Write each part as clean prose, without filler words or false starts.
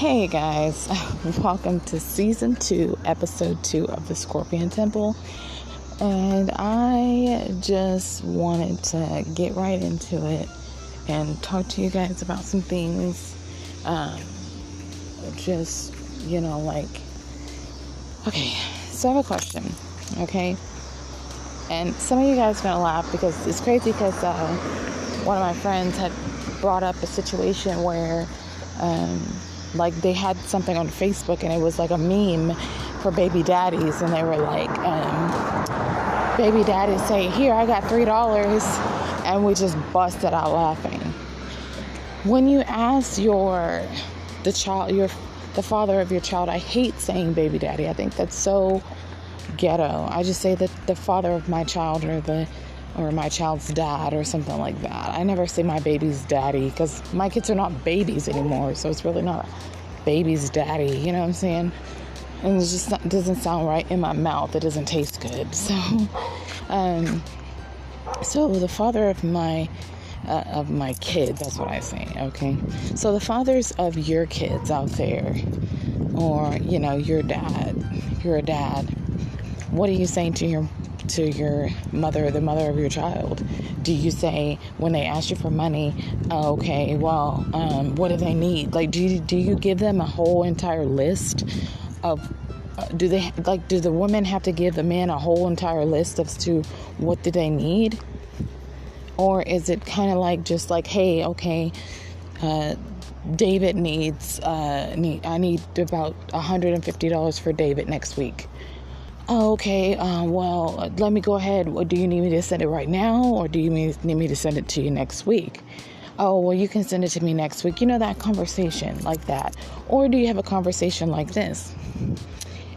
Hey guys, welcome to season 2, episode 2 of the Scorpion Temple. And I just wanted to get right into it and talk to you guys about some things. Okay, so I have a question, okay? And some of you guys are going to laugh because it's crazy because one of my friends had brought up a situation where they had something on Facebook and it was like a meme for baby daddies, and they were like, baby daddies say, here, I got $3, and we just busted out laughing. When you ask the father of your child, I hate saying baby daddy. I think that's so ghetto. I just say that the father of my child or my child's dad or something like that. I never say my baby's daddy because my kids are not babies anymore, so it's really not baby's daddy, you know what I'm saying? And it just doesn't sound right in my mouth. It doesn't taste good. So the father of my kids, that's what I say, okay? So the fathers of your kids out there, or, you're a dad, what are you saying to your mother, the mother of your child? Do you say, when they ask you for money, okay, well, what do they need? Like, do you give them a whole entire list of, do the women have to give the men a whole entire list as to what do they need? Or is it kind of like, just like, hey, okay, David needs, I need about $150 for David next week. Oh, okay, well, let me go ahead. Do you need me to send it right now, or do you need me to send it to you next week? Oh, well, you can send it to me next week. That conversation like that. Or do you have a conversation like this?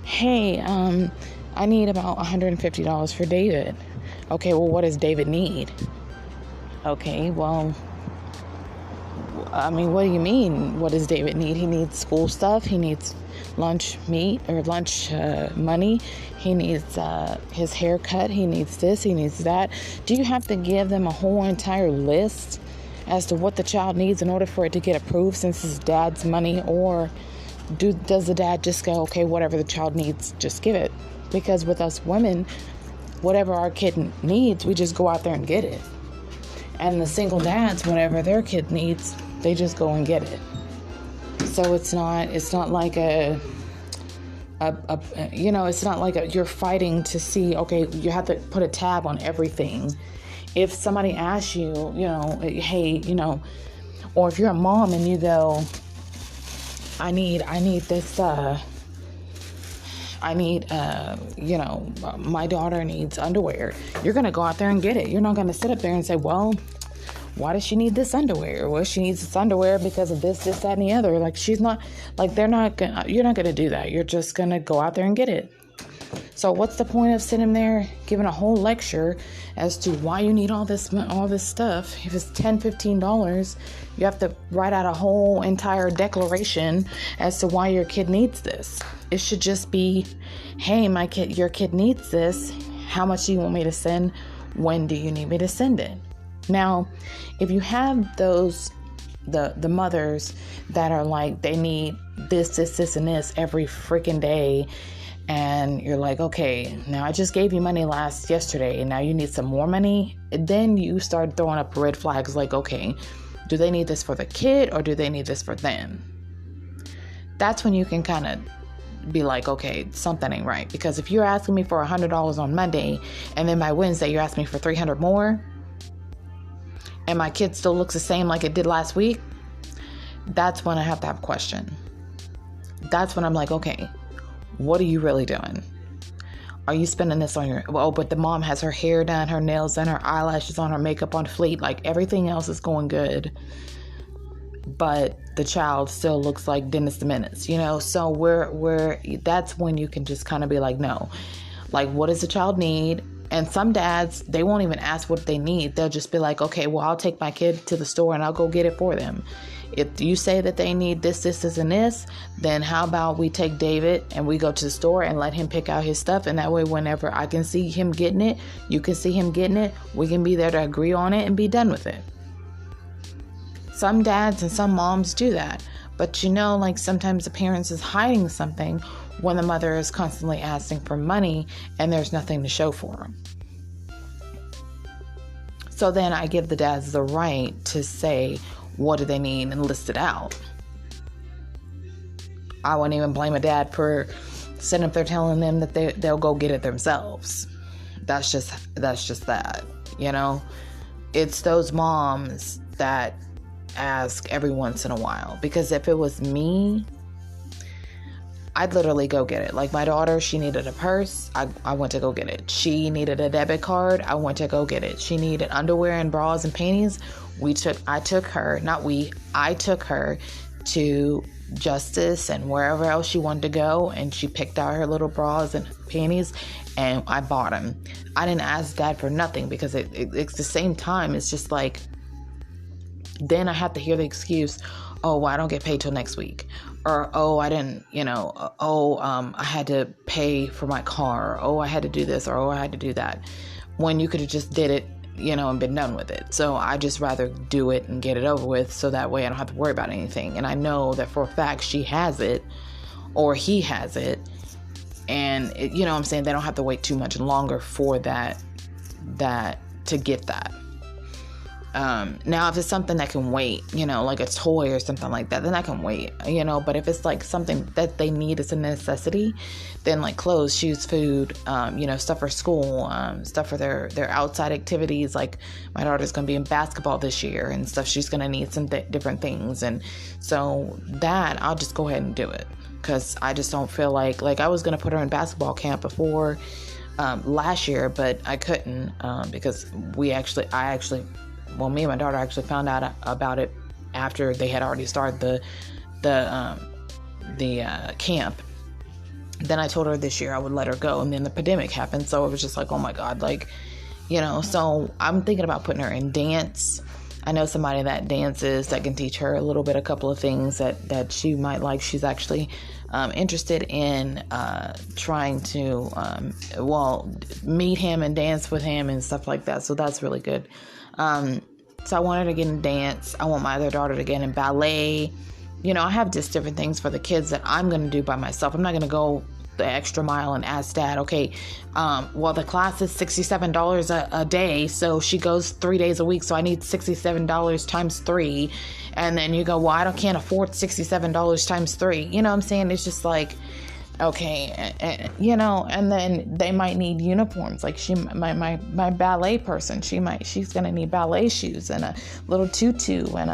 Hey, I need about $150 for David. Okay, well, what does David need? Okay, well, what do you mean? What does David need? He needs school stuff. He needs lunch meat or lunch money. He needs his haircut. He needs this. He needs that. Do you have to give them a whole entire list as to what the child needs in order for it to get approved, since it's dad's money? Or does the dad just go, okay, whatever the child needs, just give it? Because with us women, whatever our kid needs, we just go out there and get it. And the single dads, whatever their kid needs, they just go and get it. So it's not like it's not like you're fighting to see, okay, you have to put a tab on everything. If somebody asks you, hey, or if you're a mom and you go, I need this, my daughter needs underwear. You're going to go out there and get it. You're not going to sit up there and say, well, why does she need this underwear? Well, she needs this underwear because of this, that, and the other. Like, she's not, like, you're not going to do that. You're just going to go out there and get it. So what's the point of sitting there giving a whole lecture as to why you need all this stuff? If it's $10, $15, you have to write out a whole entire declaration as to why your kid needs this. It should just be, hey, your kid needs this. How much do you want me to send? When do you need me to send it? Now, if you have the mothers that are like, they need this, and this every freaking day, and you're like, okay, now I just gave you money yesterday, and now you need some more money, then you start throwing up red flags like, okay, do they need this for the kid or do they need this for them? That's when you can kind of be like, okay, something ain't right. Because if you're asking me for $100 on Monday, and then by Wednesday you're asking me for $300 more, and my kid still looks the same like it did last week, that's when I have to have a question. That's when I'm like, okay, what are you really doing? Are you spending this on but the mom has her hair done, her nails done, her eyelashes on, her makeup on fleek, like everything else is going good, but the child still looks like Dennis the Menace, so that's when you can just kind of be like, no, like, what does the child need? And some dads, they won't even ask what they need. They'll just be like, okay, well, I'll take my kid to the store and I'll go get it for them. If you say that they need this, and this, then how about we take David and we go to the store and let him pick out his stuff. And that way, whenever I can see him getting it, you can see him getting it. We can be there to agree on it and be done with it. Some dads and some moms do that. But like sometimes the parents is hiding something when the mother is constantly asking for money and there's nothing to show for them. So then I give the dads the right to say, what do they need, and list it out. I wouldn't even blame a dad for sitting up there telling them that they'll go get it themselves. That's just that, It's those moms that ask every once in a while. Because if it was me, I'd literally go get it. Like my daughter, she needed a purse. I went to go get it. She needed a debit card. I went to go get it. She needed underwear and bras and panties. I took her to Justice and wherever else she wanted to go, and she picked out her little bras and panties, and I bought them. I didn't ask Dad for nothing, because it's the same time. It's just like, then I have to hear the excuse, oh, well, I don't get paid till next week. Or, oh, I didn't, I had to pay for my car. Oh, I had to do this, or oh, I had to do that. When you could have just did it, and been done with it. So I just rather do it and get it over with, so that way I don't have to worry about anything. And I know that for a fact she has it, or he has it. And, what I'm saying? They don't have to wait too much longer for that to get that. Now, if it's something that can wait, like a toy or something like that, then I can wait, but if it's like something that they need as a necessity, then like clothes, shoes, food, stuff for school, stuff for their outside activities. Like my daughter's going to be in basketball this year and stuff. She's going to need some different things. And so that I'll just go ahead and do it, because I just don't feel like I was going to put her in basketball camp before, last year, but I couldn't, because me and my daughter actually found out about it after they had already started the camp. Then I told her this year I would let her go, and then the pandemic happened, so it was just like, oh my God, so I'm thinking about putting her in dance. I know somebody that dances that can teach her a couple of things that she might like. She's actually interested in trying to meet him and dance with him and stuff like that, so that's really good. So I want her to get in dance. I want my other daughter to get in ballet. I have just different things for the kids that I'm going to do by myself. I'm not going to go the extra mile and ask Dad, okay, the class is $67 a day, so she goes 3 days a week, so I need $67 times 3. And then you go, well, I can't afford $67 times 3. You know what I'm saying? It's just like, okay, and then they might need uniforms. Like my ballet person, she's gonna need ballet shoes and a little tutu and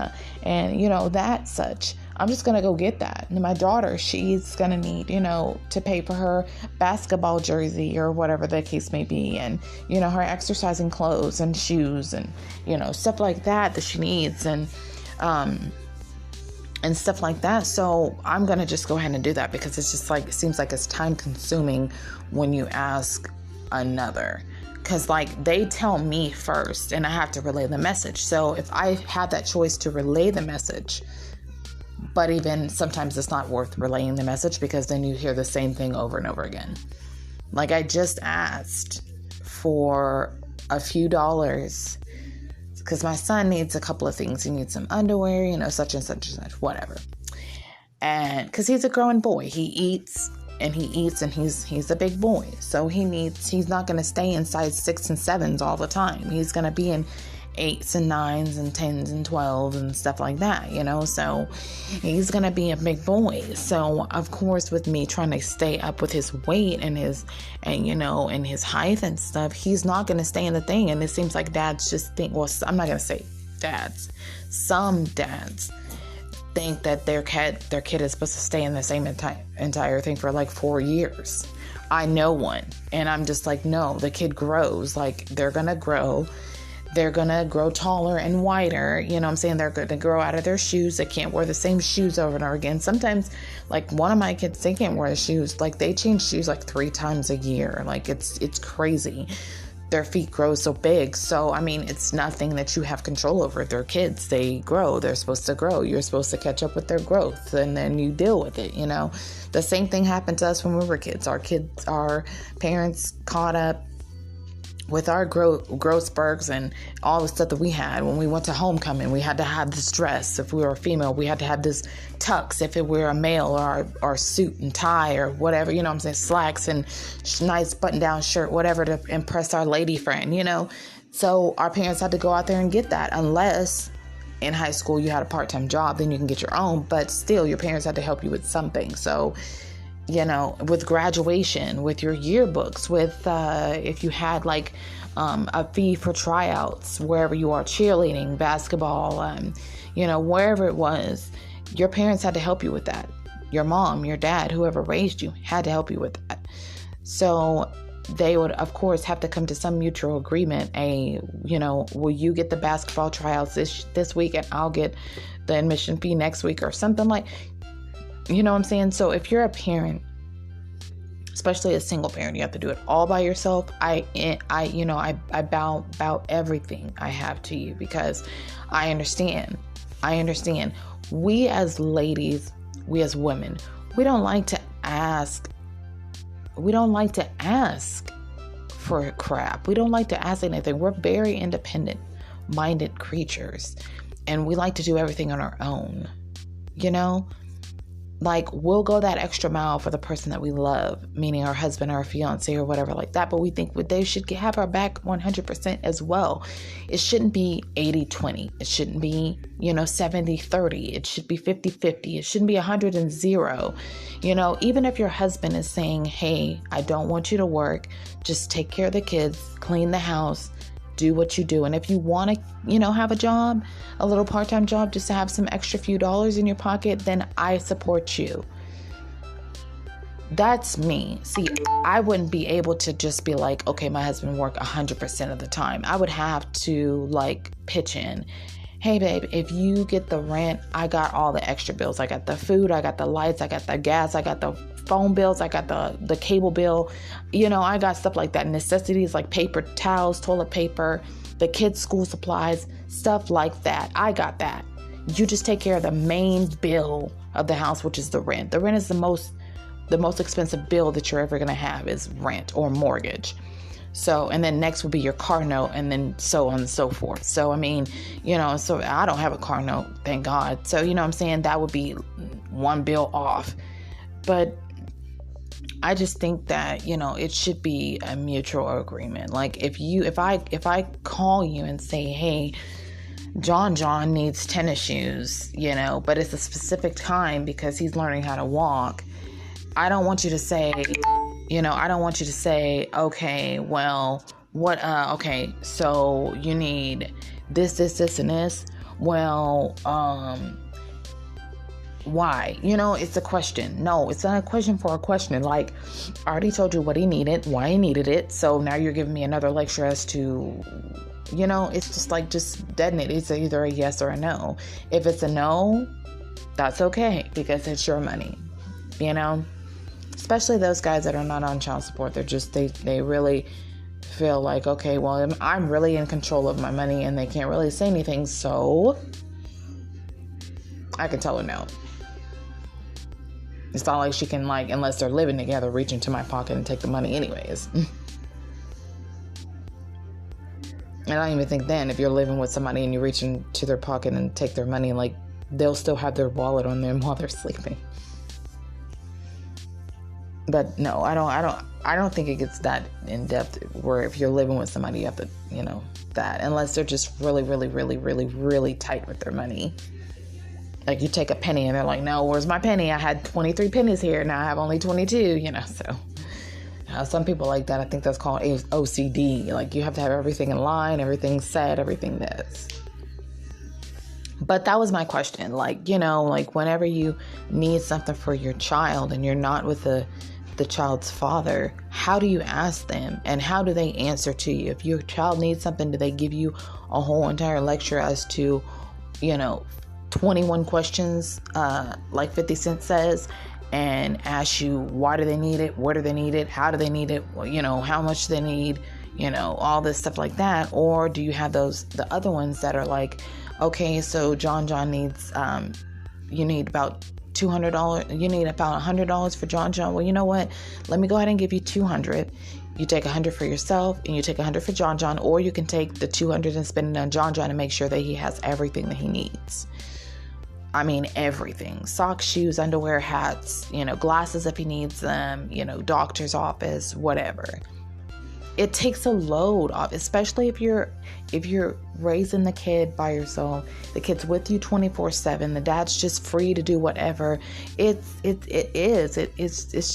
that such. I'm just gonna go get that. And my daughter, she's gonna need, to pay for her basketball jersey or whatever the case may be, and her exercising clothes and shoes and stuff like that she needs, and stuff like that. So I'm going to just go ahead and do that, because it's just like, it seems like it's time consuming when you ask another, because they tell me first and I have to relay the message. So if I have that choice to relay the message, but even sometimes it's not worth relaying the message, because then you hear the same thing over and over again. Like I just asked for a few dollars, because my son needs a couple of things. He needs some underwear, such and such and such, whatever. And because he's a growing boy, he eats and he's a big boy. So he's not going to stay in size 6 and 7s all the time. He's going to be in 8s and 9s and 10s and 12s and stuff like that, so he's going to be a big boy. So of course, with me trying to stay up with his weight and his height and stuff, he's not going to stay in the thing. And it seems like dads just think, well, I'm not going to say dads. Some dads think that their kid is supposed to stay in the same entire thing for like 4 years. I know one, and I'm just like, no, the kid grows. Like they're going to grow. They're going to grow taller and wider. You know what I'm saying? They're going to grow out of their shoes. They can't wear the same shoes over and over again. Sometimes, like one of my kids, they can't wear the shoes. Like they change shoes like 3 times a year. Like it's crazy. Their feet grow so big. So, I mean, it's nothing that you have control over. They're kids. They grow. They're supposed to grow. You're supposed to catch up with their growth, and then you deal with it, The same thing happened to us when we were kids. Our parents caught up with our Grossbergs and all the stuff that we had when we went to homecoming, we had to have this dress. If we were a female, we had to have this tux. If it were a male, or our suit and tie or whatever, you know what I'm saying, slacks and nice button-down shirt, whatever, to impress our lady friend, you know. So our parents had to go out there and get that, unless in high school you had a part-time job, then you can get your own, but still your parents had to help you with something. So, you know, with graduation, with your yearbooks, with if you had like a fee for tryouts, wherever you are, cheerleading, basketball, you know, wherever it was, your parents had to help you with that. Your mom, your dad, whoever raised you had to help you with that. So they would, of course, have to come to some mutual agreement. You know, will you get the basketball tryouts this week, and I'll get the admission fee next week, or something like. You know what I'm saying? So if you're a parent, especially a single parent, you have to do it all by yourself. I bow everything I have to you, because I understand. We as ladies, we as women, we don't like to ask for crap. We don't like to ask anything. We're very independent-minded creatures, and we like to do everything on our own, you know? Like, we'll go that extra mile for the person that we love, meaning our husband or our fiance or whatever like that. But we think they should have our back 100% as well. It shouldn't be 80-20. It shouldn't be, 70-30. It should be 50-50. It shouldn't be 100-0. Even if your husband is saying, hey, I don't want you to work, just take care of the kids, clean the house, do what you do. And if you want to, have a job, a little part-time job, just to have some extra few dollars in your pocket, then I support you. That's me. See, I wouldn't be able to just be like, okay, my husband work 100% of the time. I would have to pitch in. Hey, babe, if you get the rent, I got all the extra bills. I got the food, I got the lights, I got the gas, I got the phone bills, I got the cable bill. I got stuff like that. Necessities like paper towels, toilet paper, the kids' school supplies, stuff like that. I got that. You just take care of the main bill of the house, which is the rent. The rent is the most expensive bill that you're ever going to have, is rent or mortgage. So, and then next will be your car note, and then so on and so forth. So, so I don't have a car note, thank God. So, I'm saying, that would be one bill off. But I just think that, it should be a mutual agreement. Like, if I call you and say, hey, John needs tennis shoes, but it's a specific time because he's learning how to walk. I don't want you to say, okay, well, okay, so you need this, and this. Well, why? It's a question. No, it's not a question for a question. Like, I already told you what he needed, why he needed it. So now you're giving me another lecture as to, it's just deaden it. It's either a yes or a no. If it's a no, that's okay, because it's your money, Especially those guys that are not on child support. They're just, they really feel like, okay, well, I'm really in control of my money, and they can't really say anything, so I can tell her no. It's not like she can, unless they're living together, reach into my pocket and take the money anyways. And I don't even think then, if you're living with somebody and you reach into their pocket and take their money, they'll still have their wallet on them while they're sleeping. But no, I don't think it gets that in depth, where if you're living with somebody, you have to, that, unless they're just really, really, really, really, really tight with their money. Like, you take a penny and they're like, no, where's my penny? I had 23 pennies here. Now I have only 22, so some people like that. I think that's called OCD. Like, you have to have everything in line, everything set, everything this. But that was my question. Whenever you need something for your child and you're not with the child's father, how do you ask them, and how do they answer to you? If your child needs something, do they give you a whole entire lecture as to, 21 questions, like 50 Cent says, and ask you, why do they need it? Where do they need it? How do they need it? How much they need, all this stuff like that? Or do you have the other ones that are like, okay, so John needs, you need about $200. You need about $100 for John. Well, you know what? Let me go ahead and give you $200. You take 100 for yourself, and you take 100 for John, or you can take the 200 and spend it on John and make sure that he has everything that he needs. I mean, everything. Socks, shoes, underwear, hats, glasses if he needs them, doctor's office, whatever. It takes a load off, especially if you're raising the kid by yourself. The kid's with you 24/7. The dad's just free to do whatever. It's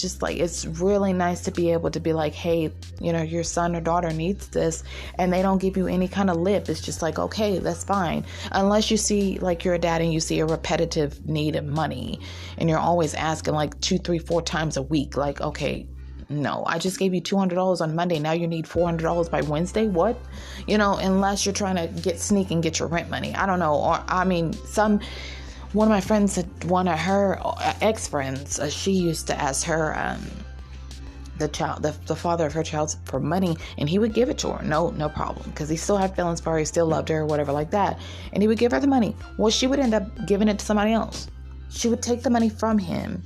just like, it's really nice to be able to be like, hey, your son or daughter needs this, and they don't give you any kind of lip. It's just like, okay, that's fine. Unless you see, like, you're a dad and you see a repetitive need of money, and you're always asking like 2, 3, 4 times a week, like, okay, no, I just gave you $200 on Monday. Now you need $400 by Wednesday. What? Unless you're trying to sneak and get your rent money. I don't know. Or, one of my friends, one of her ex-friends, she used to ask her, the father of her child for money, and he would give it to her. No problem. Because he still had feelings for her. He still loved her, whatever like that. And he would give her the money. Well, she would end up giving it to somebody else. She would take the money from him,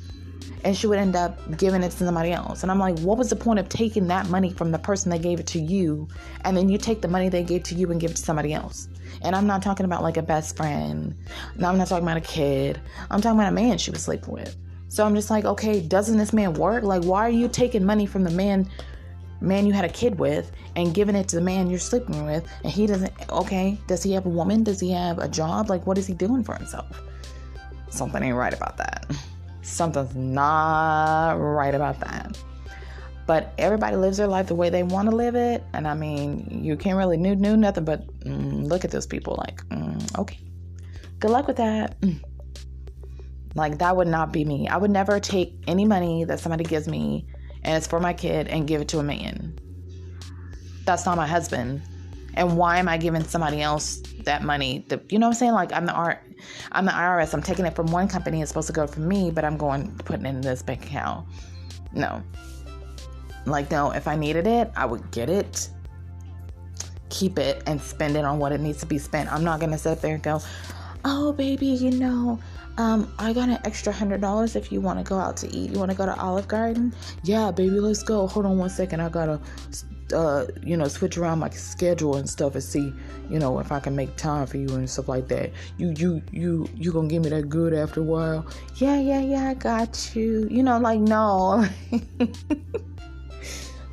and she would end up giving it to somebody else. And I'm like, what was the point of taking that money from the person that gave it to you, and then you take the money they gave to you and give it to somebody else? And I'm not talking about like a best friend. No, I'm not talking about a kid. I'm talking about a man she was sleeping with. So I'm just like, okay, doesn't this man work? Like, why are you taking money from the man you had a kid with and giving it to the man you're sleeping with? And he doesn't, okay, does he have a woman? Does he have a job? Like, what is he doing for himself? Something ain't right about that. Something's not right about that. But everybody lives their life the way they want to live it. And I mean, you can't really do nothing but look at those people like, okay, good luck with that. Like, that would not be me. I would never take any money that somebody gives me and it's for my kid and give it to a man. That's not my husband. And why am I giving somebody else that money? You know what I'm saying? Like, I'm the IRS. I'm taking it from one company. It's supposed to go from me, but I'm putting it in this bank account. No. Like, no, if I needed it, I would get it, keep it, and spend it on what it needs to be spent. I'm not going to sit there and go, oh, baby, I got an extra $100 if you want to go out to eat. You want to go to Olive Garden? Yeah, baby, let's go. Hold on one second. I got to switch around my schedule and stuff and see, if I can make time for you and stuff like that. You gonna give me that good after a while? Yeah, I got you. Like, no.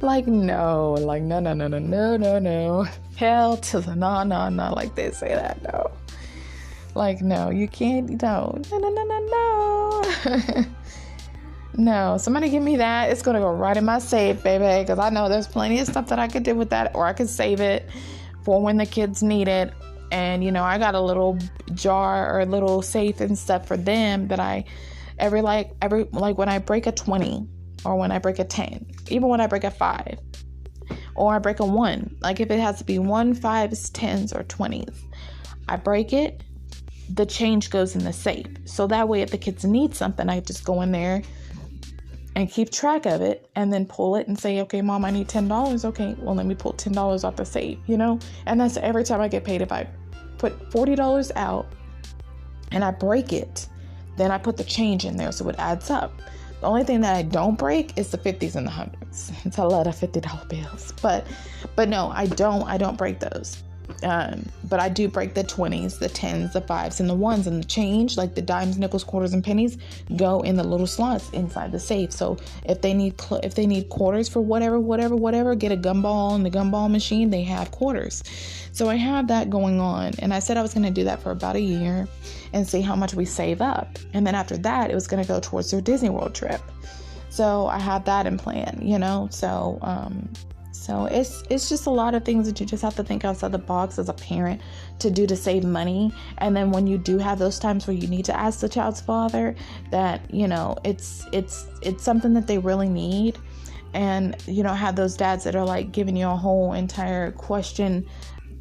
Like, no. Like, no. Hell to the no. Like, they say that, no. Like, no, you can't, no. No, somebody give me that. It's going to go right in my safe, baby, because I know there's plenty of stuff that I could do with that, or I could save it for when the kids need it. And, I got a little jar or a little safe and stuff for them that I, every when I break a 20 or when I break a 10, even when I break a 5 or I break a 1, like if it has to be 1, 5s, 10s, or 20s, I break it, the change goes in the safe. So that way, if the kids need something, I just go in there and keep track of it and then pull it and say, okay, Mom, I need $10. Okay, well, let me pull $10 off the safe, And that's every time I get paid. If I put $40 out and I break it, then I put the change in there so it adds up. The only thing that I don't break is the 50s and the 100s. It's a lot of $50 bills. But no, I don't break those. But I do break the 20s, the 10s, the 5s, and the 1s, and the change, like the dimes, nickels, quarters, and pennies, go in the little slots inside the safe. So if they need quarters for whatever, get a gumball in the gumball machine, they have quarters. So I have that going on, and I said I was going to do that for about a year and see how much we save up. And then after that, it was going to go towards their Disney World trip. So I had that in plan, So it's just a lot of things that you just have to think outside the box as a parent to do to save money. And then when you do have those times where you need to ask the child's father that, it's something that they really need. And, have those dads that are like giving you a whole entire question,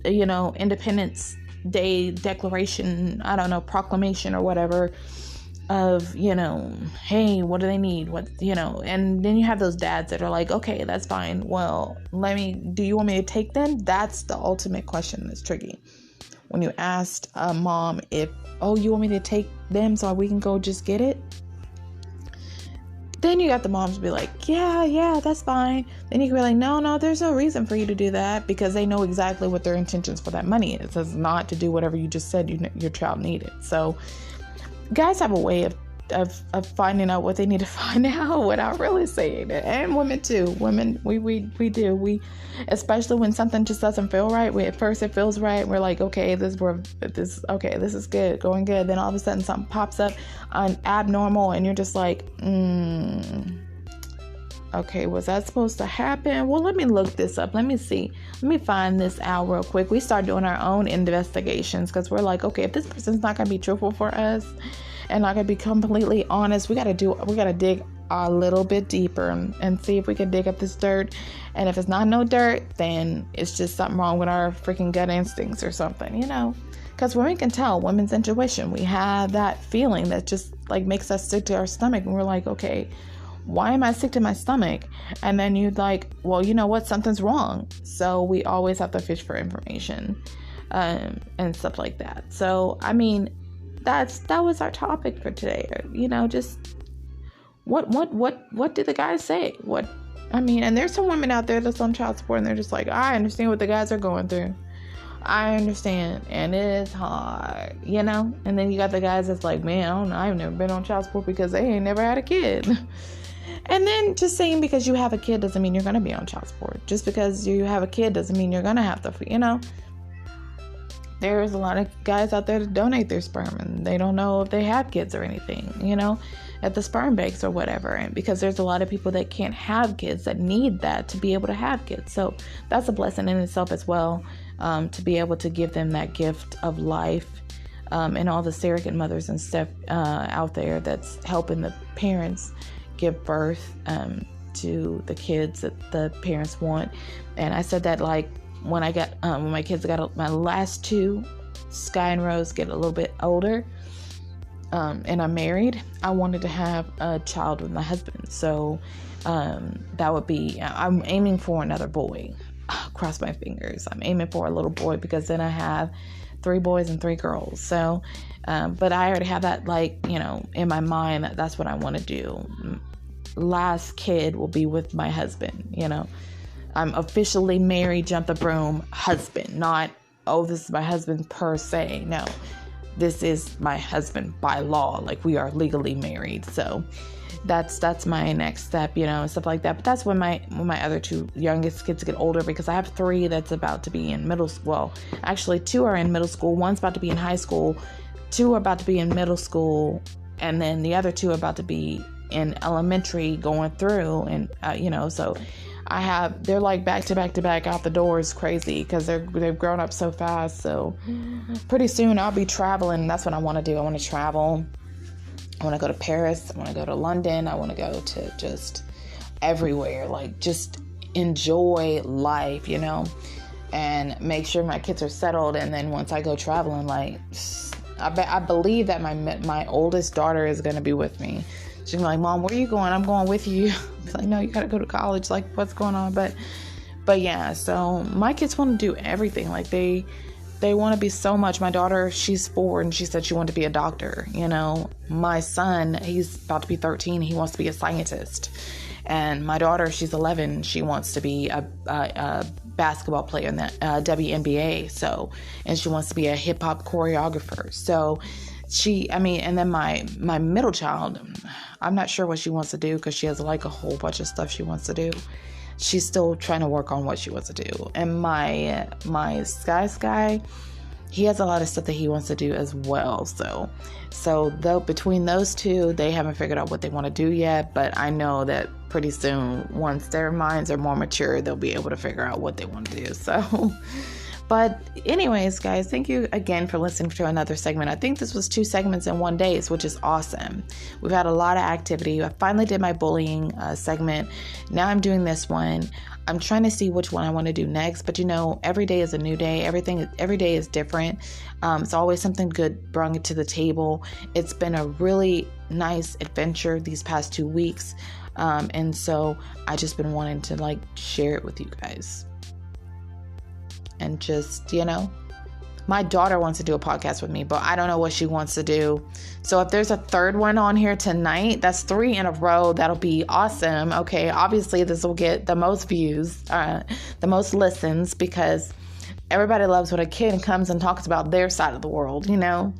Independence Day declaration, I don't know, proclamation or whatever, of, hey, what do they need? And then you have those dads that are like, okay, that's fine. Well, do you want me to take them? That's the ultimate question that's tricky. When you asked a mom you want me to take them so we can go just get it? Then you got the moms be like, yeah, that's fine. Then you can be like, no, there's no reason for you to do that, because they know exactly what their intentions for that money is. It's not to do whatever you just said your child needed. So guys have a way of finding out what they need to find out without really saying it. And women too. Women, we do. Especially when something just doesn't feel right. At first it feels right. We're like, okay, this is good, going good. Then all of a sudden something pops up on abnormal, and you're just like, okay, was that supposed to happen? Well, let me look this up. Let me see. Let me find this out real quick. We start doing our own investigations, because we're like, okay, if this person's not going to be truthful for us and not going to be completely honest, we got to dig a little bit deeper and see if we can dig up this dirt. And if it's not no dirt, then it's just something wrong with our freaking gut instincts or something, because women can tell, women's intuition. We have that feeling that just like makes us sick to our stomach, and we're like, okay, why am I sick to my stomach? And then you'd like, well, you know what? Something's wrong. So we always have to fish for information, and stuff like that. So, I mean, that was our topic for today. Just what did the guys say? And there's some women out there that's on child support, and they're just like, I understand what the guys are going through. I understand, and it is hard, And then you got the guys that's like, man, I don't know, I've never been on child support because they ain't never had a kid. And then just saying because you have a kid doesn't mean you're going to be on child support. Just because you have a kid doesn't mean you're going to have to, There's a lot of guys out there that donate their sperm, and they don't know if they have kids or anything, at the sperm banks or whatever. And because there's a lot of people that can't have kids that need that to be able to have kids. So that's a blessing in itself as well, to be able to give them that gift of life, and all the surrogate mothers and stuff out there that's helping the parents give birth to the kids that the parents want. And I said that like when my kids got my last two, Sky and Rose, get a little bit older, and I'm married, I wanted to have a child with my husband. So that would be, I'm aiming for another boy. Cross my fingers. I'm aiming for a little boy, because then I have 3 boys and 3 girls. So, but I already have that, in my mind, that's what I want to do. Last kid will be with my husband, I'm officially married, jump the broom, husband, not, oh, this is my husband per se. No, this is my husband by law. Like, we are legally married. So that's my next step, and stuff like that. But that's when my other 2 youngest kids get older, because I have 3 that's about to be in middle school. Well, actually 2 are in middle school. One's about to be in high school. 2 are about to be in middle school. And then the other 2 are about to be in elementary going through. And, so they're like back to back out the doors, crazy, because they've grown up so fast. So pretty soon I'll be traveling. That's what I want to do. I want to travel. I want to go to Paris. I want to go to London. I want to go to just everywhere. Like, just enjoy life, and make sure my kids are settled. And then once I go traveling, like, I believe that my oldest daughter is going to be with me. She's like, Mom, where are you going? I'm going with you. I'm like, no, you got to go to college. Like, what's going on? But yeah, so my kids want to do everything. Like, they want to be so much. My daughter, she's 4, and she said she wanted to be a doctor. My son, he's about to be 13. He wants to be a scientist. And my daughter, she's 11. She wants to be a basketball player in the WNBA. So, and she wants to be a hip hop choreographer. So and then my middle child, I'm not sure what she wants to do, because she has like a whole bunch of stuff she wants to do. She's still trying to work on what she wants to do. And my Sky, he has a lot of stuff that he wants to do as well. So though between those 2, they haven't figured out what they want to do yet. But I know that pretty soon, once their minds are more mature, they'll be able to figure out what they want to do. So, but anyways, guys, thank you again for listening to another segment. I think this was 2 segments in one day, which is awesome. We've had a lot of activity. I finally did my bullying segment. Now I'm doing this one. I'm trying to see which one I want to do next, but every day is a new day. Every day is different. It's always something good brought to the table. It's been a really nice adventure these past 2 weeks. And so I just been wanting to share it with you guys. And just, My daughter wants to do a podcast with me, but I don't know what she wants to do. So if there's a third one on here tonight, that's 3 in a row. That'll be awesome. Okay, obviously this will get the most views, the most listens, because everybody loves when a kid comes and talks about their side of the world, you know?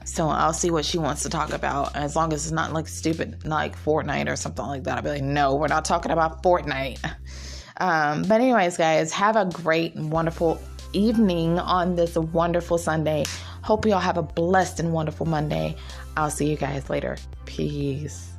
So I'll see what she wants to talk about. As long as it's not like stupid, like Fortnite or something like that. I'll be like, no, we're not talking about Fortnite. But anyways, guys, have a great and wonderful evening on this wonderful Sunday. Hope you all have a blessed and wonderful Monday. I'll see you guys later. Peace.